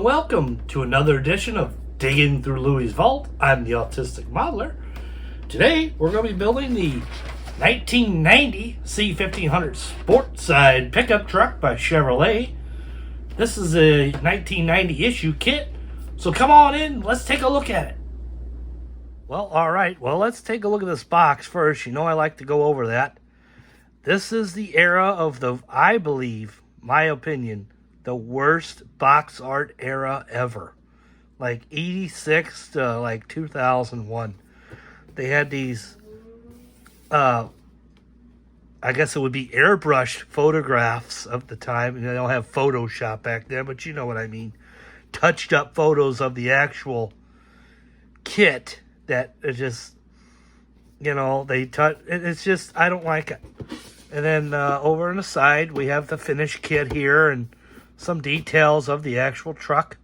and welcome to another edition of Digging Through Louie's Vault. I'm the Autistic Modeler. Today, we're going to be building the 1990 C1500 Sportside pickup truck by Chevrolet. This is a 1990 issue kit, so come on in, let's take a look at it. Well, alright, let's take a look at this box first. You know I like to go over that. This is the era of the, I believe, my opinion, the worst box art era ever. Like 86 to like 2001. They had these, I guess it would be airbrushed photographs of the time. And they don't have Photoshop back then, but you know what I mean. Touched up photos of the actual kit that are just, you know, they touch. It's just, I don't like it. And then over on the side, we have the finished kit here and some details of the actual truck.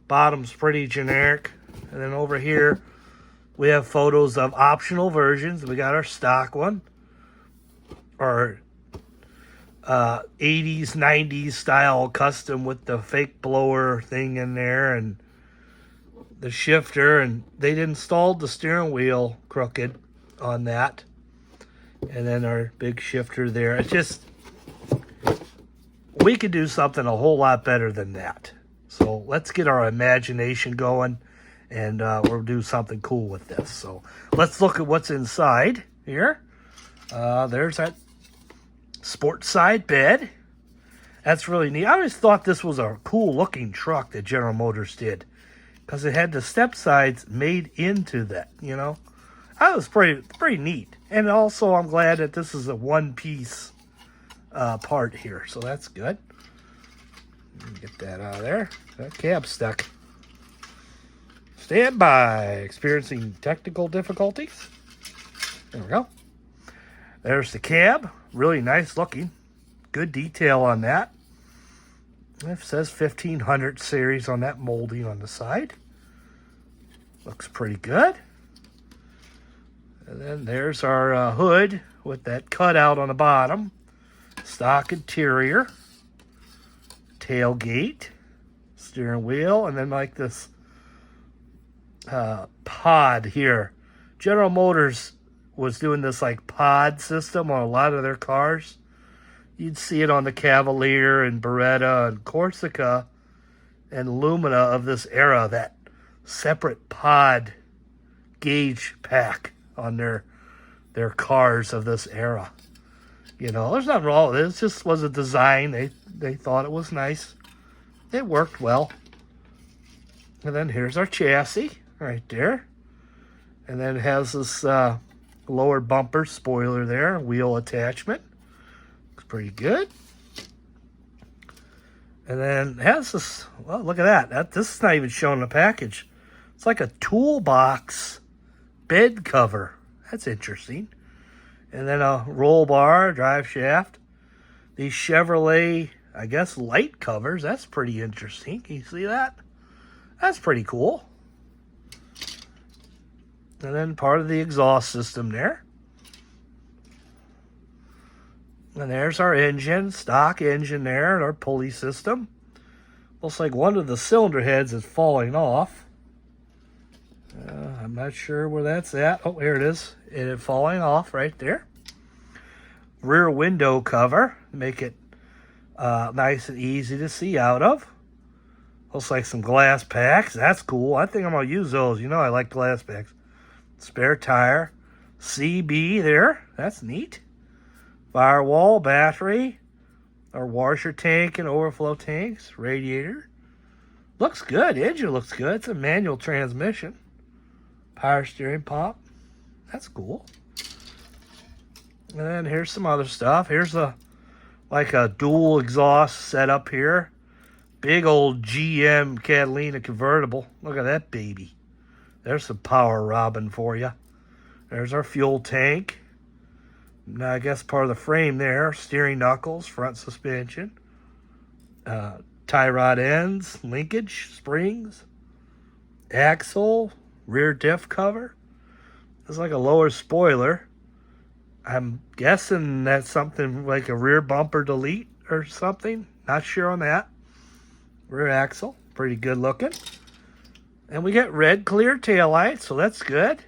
Bottom's pretty generic. And then over here, we have photos of optional versions. We got our stock one. Our 80s, 90s style custom with the fake blower thing in there. And the shifter. And they'd installed the steering wheel crooked on that. And then our big shifter there. It's just, we could do something a whole lot better than that. So let's get our imagination going, and we'll do something cool with this. So let's look at what's inside here. There's that Sportside bed. That's really neat. I always thought this was a cool looking truck that General Motors did, because it had the step sides made into that, you know. That was pretty neat. And also, I'm glad that this is a one-piece part here, so that's good. Get that out of there. That cab's stuck. Stand by. Experiencing technical difficulties. There we go. There's the cab. Really nice looking. Good detail on that. It says 1500 series on that molding on the side. Looks pretty good. And then there's our hood with that cutout on the bottom. Stock interior. Tailgate. Steering wheel. And then like this pod here. General Motors was doing this like pod system on a lot of their cars. You'd see it on the Cavalier and Beretta and Corsica and Lumina of this era. That separate pod gauge pack on their cars of this era. You know, there's nothing wrong with it. It just was a design. They thought it was nice. It worked well. And then here's our chassis right there. And then it has this lower bumper spoiler there, wheel attachment. Looks pretty good. And then it has this, well, look at that. This is not even shown in the package. It's like a toolbox bed cover. That's interesting. And then a roll bar, drive shaft. These Chevrolet, I guess, light covers. That's pretty interesting. Can you see that? That's pretty cool. And then part of the exhaust system there. And there's our engine, stock engine there, and our pulley system. Looks like one of the cylinder heads is falling off. I'm not sure where that's at. Oh, here it is. It's falling off right there. Rear window cover. Make it nice and easy to see out of. Looks like some glass packs. That's cool. I think I'm going to use those. You know I like glass packs. Spare tire. CB there. That's neat. Firewall, battery. Our washer tank and overflow tanks. Radiator. Looks good. Engine looks good. It's a manual transmission. Power steering pump. That's cool. And then here's some other stuff. Here's like a dual exhaust setup here. Big old GM Catalina convertible. Look at that baby. There's some power robbing for you. There's our fuel tank. Now I guess part of the frame there. Steering knuckles, front suspension. Tie rod ends, linkage, springs. Axle. Rear diff cover. It's like a lower spoiler. I'm guessing that's something like a rear bumper delete or something. Not sure on that. rear axle, pretty good looking. And we get red clear taillights, so that's good.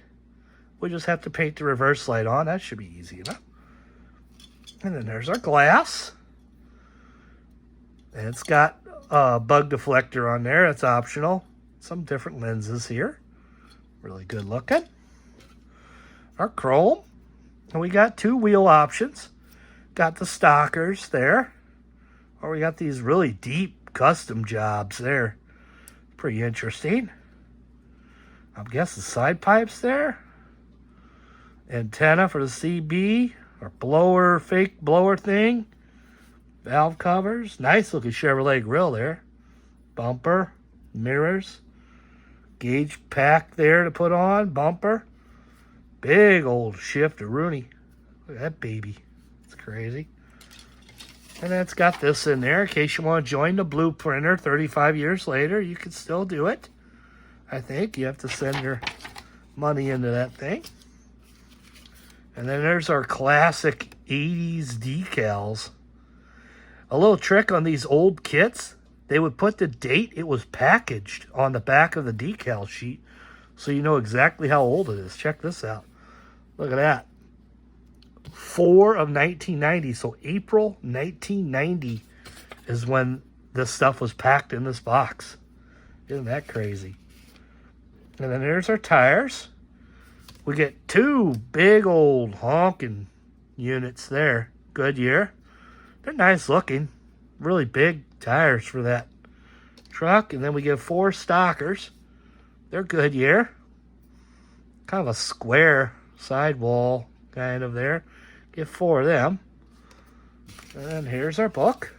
We just have to paint the reverse light on. That should be easy enough. And then there's our glass. And it's got a bug deflector on there. That's optional. Some different lenses here. Really good looking. Our chrome. And we got 2 wheel options. Got the stockers there. Or we got these really deep custom jobs there. Pretty interesting. I guess the side pipes there. Antenna for the CB. Or blower, fake blower thing. Valve covers. Nice looking Chevrolet grill there. Bumper. Mirrors. Gauge pack there to put on. Bumper. Big old shift of Rooney. Look at that baby. It's crazy. And then it's got this in there in case you want to join the Blueprinter 35 years later. You can still do it. I think you have to send your money into that thing. And then there's our classic 80s decals. A little trick on these old kits. They would put the date it was packaged on the back of the decal sheet so you know exactly how old it is. Check this out. Look at that. 4 of 1990. So April 1990 is when this stuff was packed in this box. Isn't that crazy? And then there's our tires. We get 2 big old honking units there. Goodyear. They're nice looking. Really big tires for that truck. And then we get 4 stockers. They're Goodyear. Kind of a square sidewall kind of there. Get 4 of them. And then here's our book.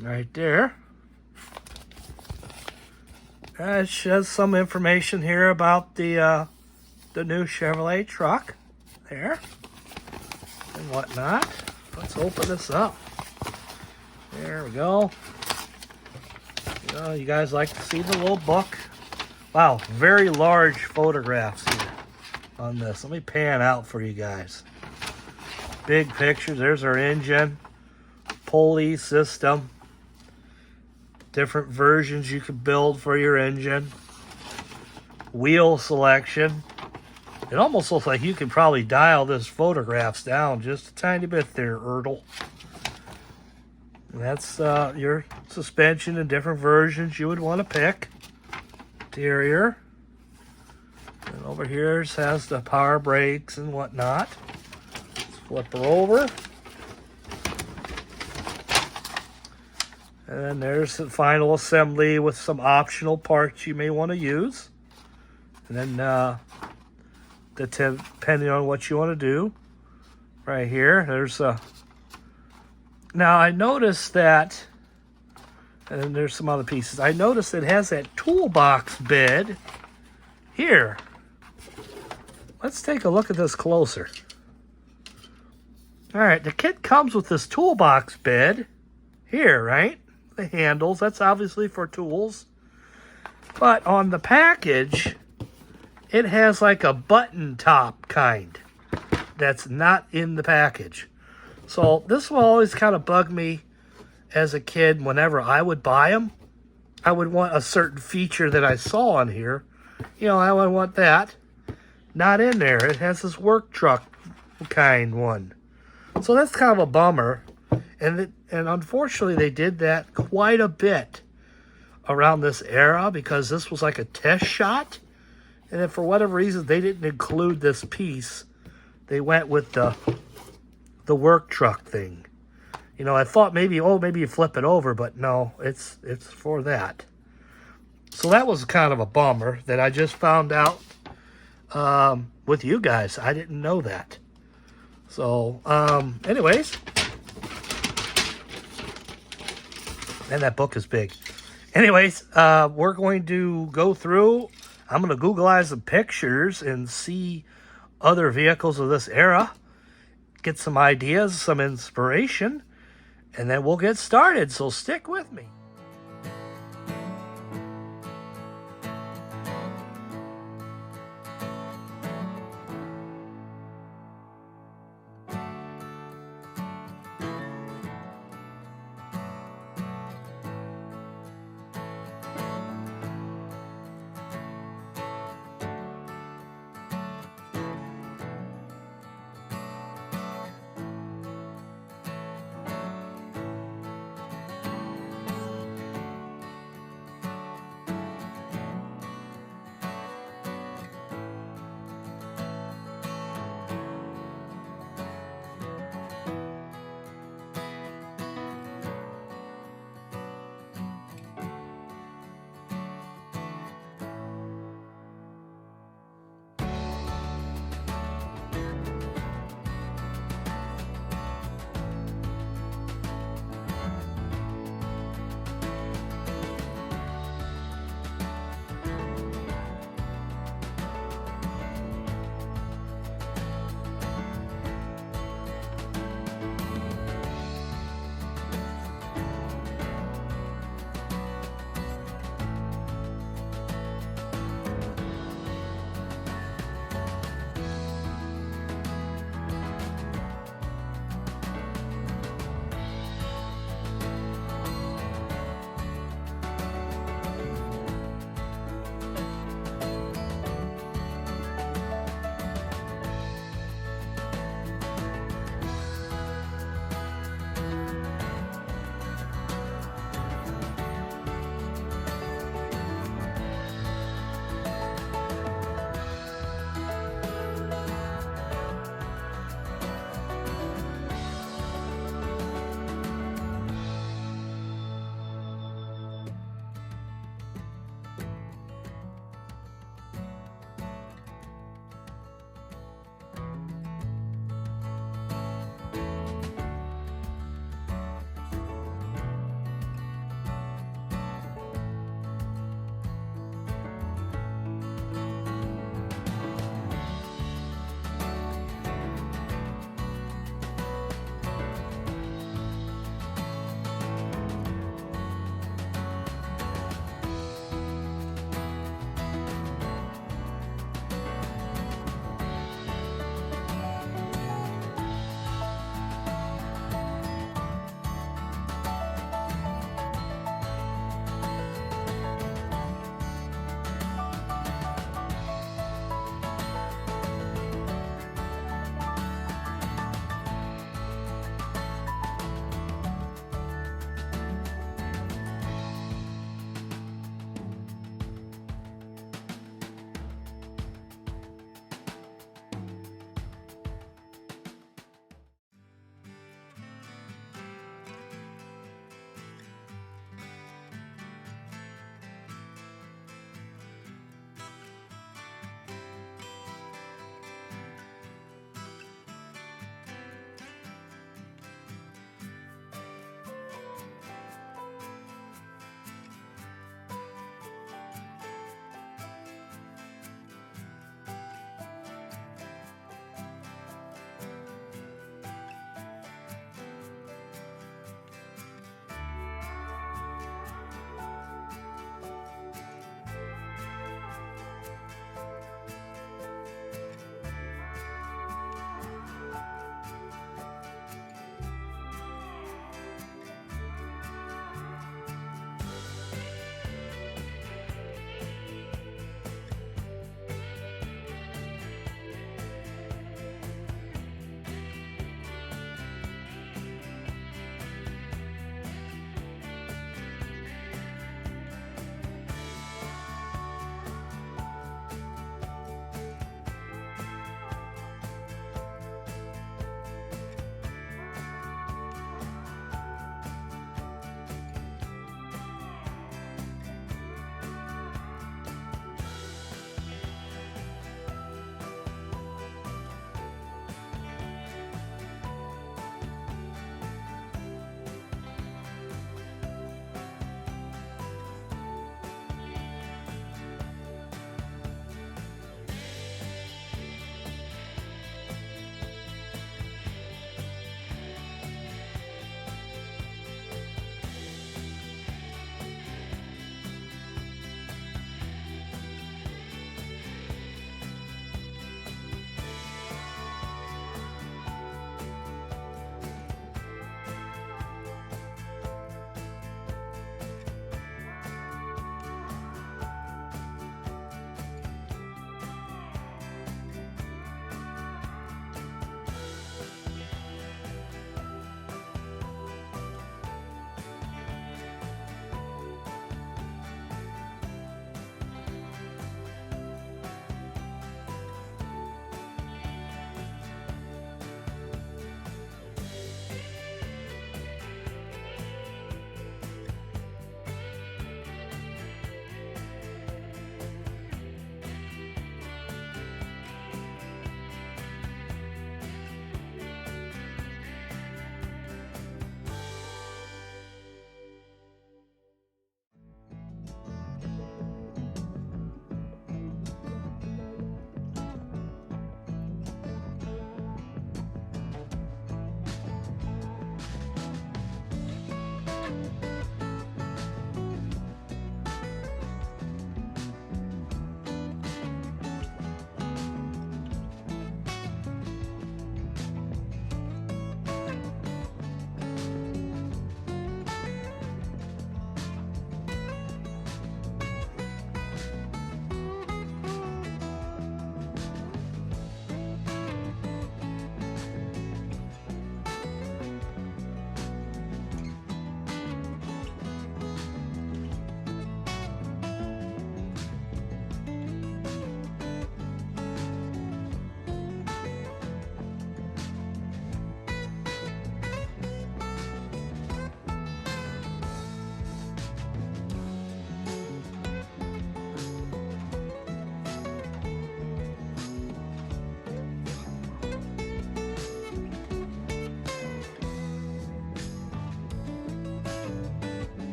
Right there. It shows some information here about the new Chevrolet truck. There. And whatnot. Let's open this up. There we go. You guys like to see the little book? Wow, very large photographs here on this. Let me pan out for you guys. Big pictures. There's our engine, pulley system, different versions you can build for your engine, wheel selection. It almost looks like you could probably dial this photographs down just a tiny bit there, Ertl. And that's your suspension in different versions you would want to pick. Interior. And over here has the power brakes and whatnot. Let's flip her over. And then there's the final assembly with some optional parts you may want to use. And then depending on what you want to do. Right here, there's a... Now, I noticed that, and there's some other pieces. I noticed it has that toolbox bed here. Let's take a look at this closer. All right, the kit comes with this toolbox bed here, right? The handles, that's obviously for tools. But on the package, it has like a button top kind that's not in the package. So this will always kind of bug me as a kid. Whenever I would buy them, I would want a certain feature that I saw on here. You know, I would want that. Not in there. It has this work truck kind one. So that's kind of a bummer. And unfortunately, they did that quite a bit around this era because this was like a test shot. And then for whatever reason, they didn't include this piece. They went with the work truck thing. You know, I thought maybe you flip it over, but no, it's for that. So that was kind of a bummer that I just found out with you guys. I didn't know that. So, anyways. And that book is big. Anyways, we're going to go through. I'm going to Googleize some pictures and see other vehicles of this era. Get some ideas, some inspiration, and then we'll get started. So stick with me.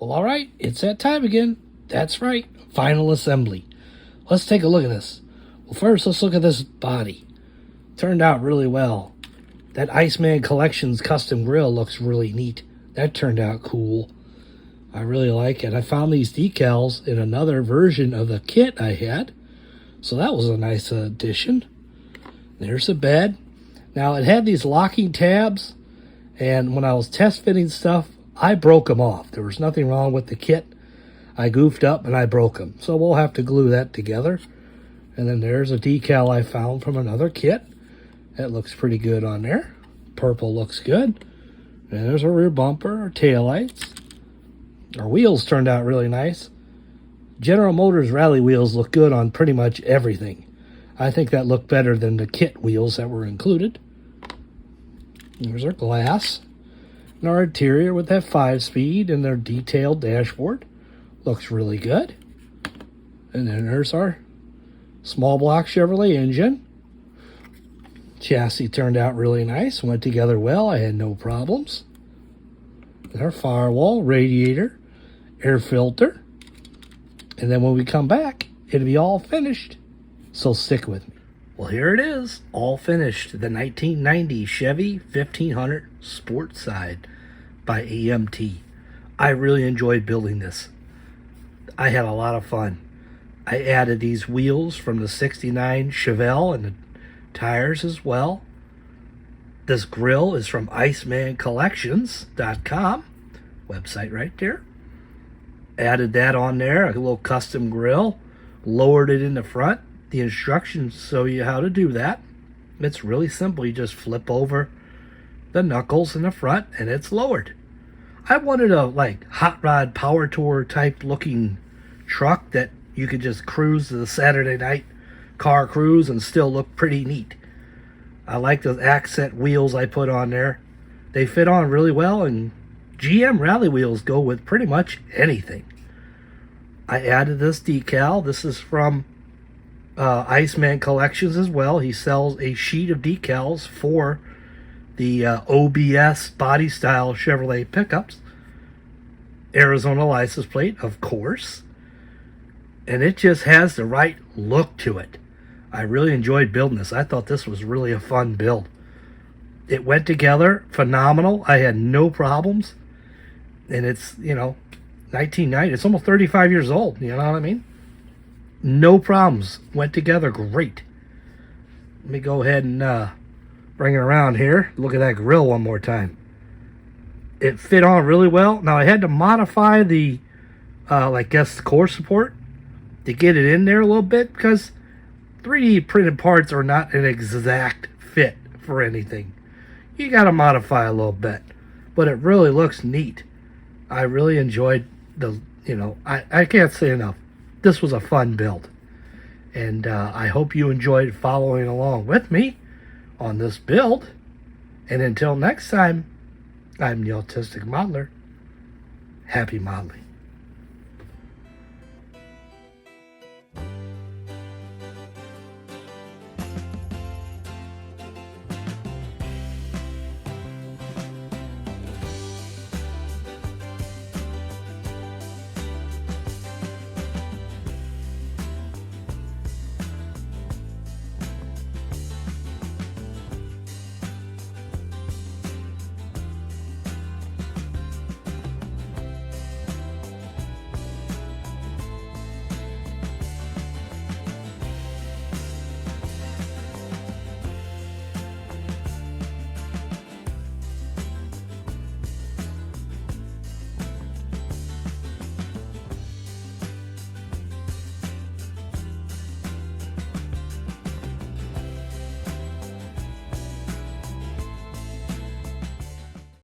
Well, all right, it's that time again. That's right, final assembly. Let's take a look at this. Well, first, let's look at this body. Turned out really well. That Iceman Collections custom grill looks really neat. That turned out cool. I really like it. I found these decals in another version of the kit I had, so that was a nice addition. There's the bed. Now, it had these locking tabs, and when I was test fitting stuff, I broke them off. There was nothing wrong with the kit. I goofed up and I broke them. So we'll have to glue that together. And then there's a decal I found from another kit. That looks pretty good on there. Purple looks good. And there's a rear bumper, our taillights. Our wheels turned out really nice. General Motors rally wheels look good on pretty much everything. I think that looked better than the kit wheels that were included. There's our glass. And our interior with that 5-speed and their detailed dashboard. Looks really good. And then there's our small block Chevrolet engine. Chassis turned out really nice. Went together well. I had no problems. And our firewall, radiator, air filter. And then when we come back, it'll be all finished. So stick with me. Well, here it is, all finished. The 1990 Chevy 1500 Sportside by AMT. I really enjoyed building this. I had a lot of fun. I added these wheels from the 69 Chevelle and the tires as well. This grill is from IcemanCollections.com. Website right there. Added that on there, a little custom grill. Lowered it in the front. The instructions show you how to do that. It's really simple. You just flip over the knuckles in the front and it's lowered. I wanted a hot rod power tour type looking truck that you could just cruise to the Saturday night car cruise and still look pretty neat. I like the accent wheels I put on there. They fit on really well, and GM rally wheels go with pretty much anything. I added this decal. This is from Iceman Collections as well. He sells a sheet of decals for the OBS body style Chevrolet pickups. Arizona license plate, of course. And it just has the right look to it. I really enjoyed building this. I thought this was really a fun build. It went together phenomenal. I had no problems. And it's, 1990. It's almost 35 years old. You know what I mean? No problems. Went together great. Let me go ahead and bring it around here. Look at that grill one more time. It fit on really well. Now, I had to modify the, core support to get it in there a little bit, because 3D printed parts are not an exact fit for anything. You got to modify a little bit. But it really looks neat. I really enjoyed I can't say enough. This was a fun build. And I hope you enjoyed following along with me on this build. And until next time, I'm the Autistic Modeler. Happy modeling.